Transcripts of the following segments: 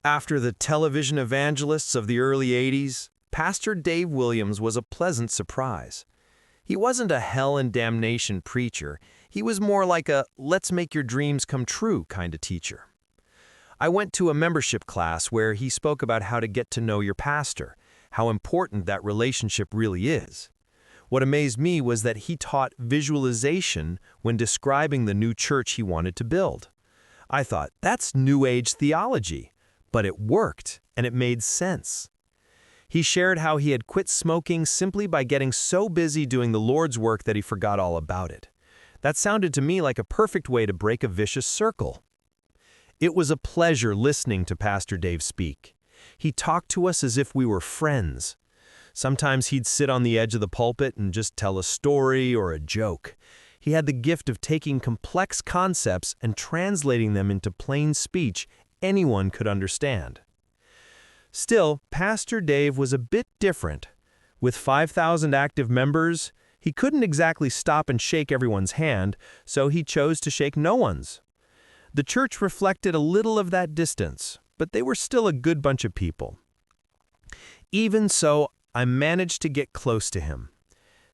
After the television evangelists of the early 80s, Pastor Dave Williams was a pleasant surprise. He wasn't a hell and damnation preacher. He was more like a let's make your dreams come true kind of teacher. I went to a membership class where he spoke about how to get to know your pastor, how important that relationship really is. What amazed me was that he taught visualization when describing the new church he wanted to build. I thought, that's New Age theology, but it worked, and it made sense. He shared how he had quit smoking simply by getting so busy doing the Lord's work that he forgot all about it. That sounded to me like a perfect way to break a vicious circle. It was a pleasure listening to Pastor Dave speak. He talked to us as if we were friends. Sometimes he'd sit on the edge of the pulpit and just tell a story or a joke. He had the gift of taking complex concepts and translating them into plain speech anyone could understand. Still, Pastor Dave was a bit different. With 5,000 active members, he couldn't exactly stop and shake everyone's hand, so he chose to shake no one's. The church reflected a little of that distance, but they were still a good bunch of people. Even so, I managed to get close to him.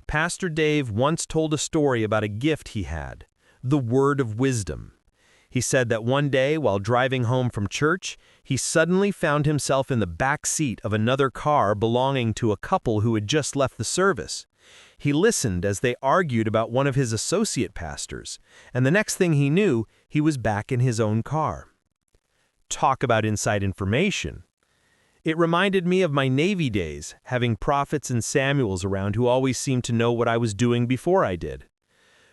Pastor Dave once told a story about a gift he had, the word of wisdom. He said that one day, while driving home from church, he suddenly found himself in the back seat of another car belonging to a couple who had just left the service. He listened as they argued about one of his associate pastors, and the next thing he knew, he was back in his own car. Talk about inside information. It reminded me of my Navy days, having prophets and Samuels around who always seemed to know what I was doing before I did.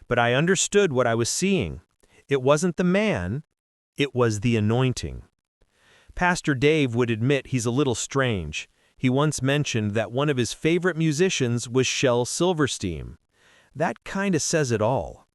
But I understood what I was seeing. It wasn't the man, it was the anointing. Pastor Dave would admit he's a little strange. He once mentioned that one of his favorite musicians was Shel Silverstein. That kinda says it all.